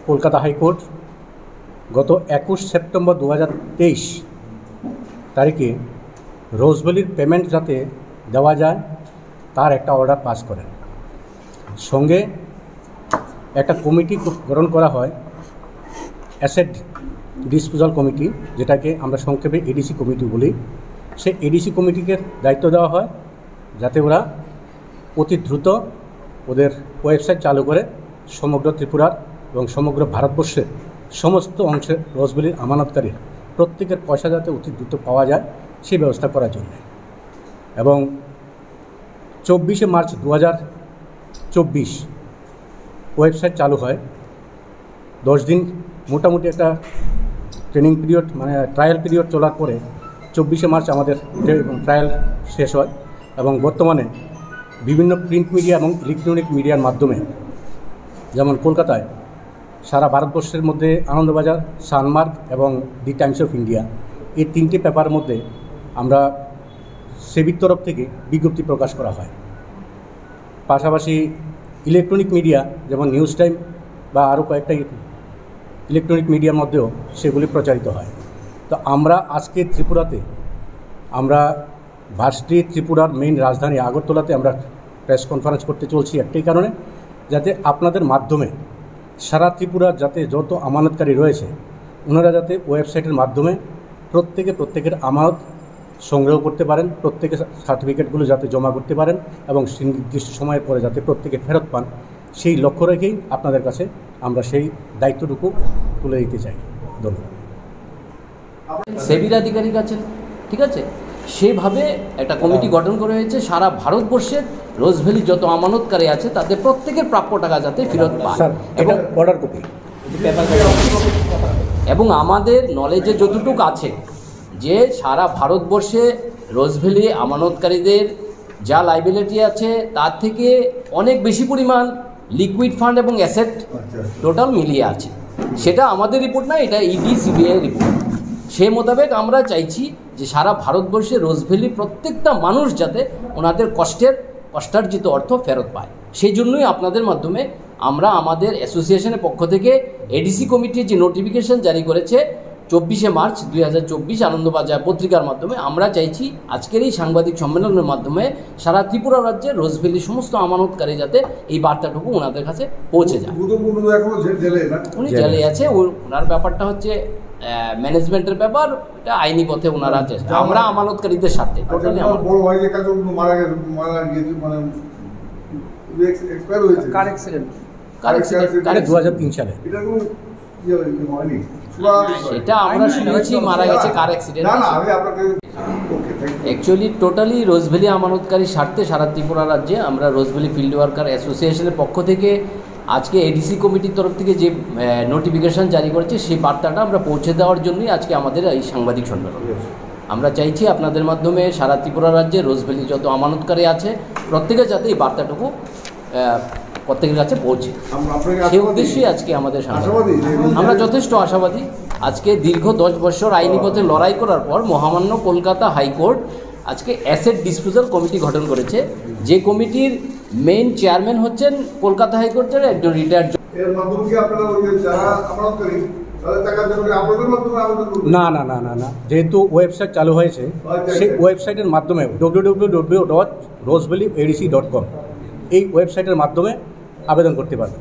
Kolkata high court গত 21 September 2023 তারিখে রোজভ্যালির payment যাতে দেওয়া যায় তার একটা অর্ডার পাস করেন। সঙ্গে একটা কমিটি গঠন করা হয়, অ্যাসেট ডিসপোজাল কমিটি, যেটাকে আমরা সংক্ষেপে এডিসি কমিটি বলি। সেই এডিসি কমিটিকে দায়িত্ব দেওয়া হয় যাতে ওরা অতি দ্রুত ওদের ওয়েবসাইট চালু করে সমগ্র ত্রিপুরার এবং সমগ্র ভারতবর্ষের সমস্ত অংশের রোজভ্যালির আমানতকারীর প্রত্যেকের পয়সা যাতে অতি দ্রুত পাওয়া যায় সেই ব্যবস্থা করার জন্য। এবং 24 মার্চ 2024 ওয়েবসাইট চালু হয়। 10 দিন মোটামুটি একটা ট্রেনিং পিরিয়ড, মানে ট্রায়াল পিরিয়ড চলার পরে 24 মার্চ আমাদের ট্রায়াল শেষ হয়। এবং বর্তমানে বিভিন্ন প্রিন্ট মিডিয়া এবং ইলেকট্রনিক মিডিয়ার মাধ্যমে, যেমন কলকাতায় সারা ভারতবর্ষের মধ্যে আনন্দবাজার, সানমার্ক এবং দি টাইমস অফ ইন্ডিয়া, এই 3টি পেপারের মধ্যে আমরা সেবির তরফ থেকে বিজ্ঞপ্তি প্রকাশ করা হয়। পাশাপাশি ইলেকট্রনিক মিডিয়া যেমন নিউজ টাইম বা আরও কয়েকটা ইলেকট্রনিক মিডিয়ার মধ্যেও সেগুলি প্রচারিত হয়। তো আমরা আজকে ত্রিপুরাতে, আমরা ভার্সিটি ত্রিপুরার মেইন রাজধানী আগরতলাতে আমরা প্রেস কনফারেন্স করতে চলছি একটাই কারণে, যাতে আপনাদের মাধ্যমে সারা ত্রিপুরার যাতে যত আমানতকারী রয়েছে ওনারা যাতে ওয়েবসাইটের মাধ্যমে প্রত্যেকের আমানত সংগ্রহ করতে পারেন, প্রত্যেকে সার্টিফিকেটগুলো যাতে জমা করতে পারেন এবং নির্দিষ্ট সময়ের পরে যাতে প্রত্যেকে ফেরত পান, সেই লক্ষ্য রেখেই আপনাদের কাছে আমরা সেই দায়িত্বটুকু তুলে দিতে চাই। ধন্যবাদ। সেবির আধিকারিক আছেন, ঠিক আছে, সেভাবে একটা কমিটি গঠন করা হয়েছে সারা ভারতবর্ষের রোজভ্যালি যত আমানতকারী আছে তাদের প্রত্যেকের প্রাপ্য টাকা যাতে ফেরত পায়। এবং অর্ডার কপি এবং আমাদের নলেজে যতটুকু আছে যে সারা ভারতবর্ষে রোজভ্যালি আমানতকারীদের যা লাইবিলিটি আছে তার থেকে অনেক বেশি পরিমাণ লিকুইড ফান্ড এবং অ্যাসেট টোটাল মিলিয়ে আছে। সেটা আমাদের রিপোর্ট না, এটা ইডি সিবিআই রিপোর্ট। সেই মোতাবেক আমরা চাইছি যে সারা ভারতবর্ষে রোজভ্যালির প্রত্যেকটা মানুষ যাতে ওনাদের কষ্টার্জিত অর্থ ফেরত পায়। সেই জন্যই আপনাদের মাধ্যমে আমরা আমাদের অ্যাসোসিয়েশনের পক্ষ থেকে এডিসি কমিটির যে নোটিফিকেশন জারি করেছে 24 মার্চ 2024 আনন্দবাজার পত্রিকার মাধ্যমে, আমরা চাইছি আজকের এই সাংবাদিক সম্মেলনের মাধ্যমে সারা ত্রিপুরা রাজ্যে রোজভ্যালির সমস্ত আমানতকারী যাতে এই বার্তাটুকু ওনাদের কাছে পৌঁছে যায়। উনি জেলে আছে, ওনার ব্যাপারটা হচ্ছে ম্যানেজমেন্টের ব্যাপার, এটা আইনি পথে ওনারা আছে। আমরা আমানতকারীদের সাথে টোটালি সালে সেটা আমরা শুনেছি মারা গেছে কার অ্যাক্সিডেন্ট। অ্যাকচুয়ালি টোটালি রোজভ্যালি আমানতকারীর স্বার্থে সারা ত্রিপুরা রাজ্যে আমরা রোজভ্যালি ফিল্ড ওয়ার্কার অ্যাসোসিয়েশনের পক্ষ থেকে আজকে এডিসি কমিটির তরফ থেকে যে নোটিফিকেশান জারি করেছে সেই বার্তাটা আমরা পৌঁছে দেওয়ার জন্যই আজকে আমাদের এই সাংবাদিক সম্মেলন। আমরা চাইছি আপনাদের মাধ্যমে সারা ত্রিপুরা রাজ্যে রোজভ্যালি যত আমানতকারী আছে প্রত্যেকে যাতে এই বার্তাটুকু প্রত্যেকের কাছে পৌঁছে, সেই উদ্দেশ্যেই আজকে আমাদের আমরা যথেষ্ট আশাবাদী। আজকে দীর্ঘ 10 বছর আইনি পথে লড়াই করার পর মহামান্য কলকাতা হাইকোর্ট আজকে অ্যাসেট ডিসপোজাল কমিটি গঠন করেছে, যে কমিটির মেইন চেয়ারম্যান হচ্ছেন কলকাতা হাইকোর্টের একজন রিটায়ার্ড। না না না না না যেহেতু ওয়েবসাইট চালু হয়েছে সেই ওয়েবসাইটের মাধ্যমে www.rosevalleyadc.com এই ওয়েবসাইটের মাধ্যমে আবেদন করতে পারবে।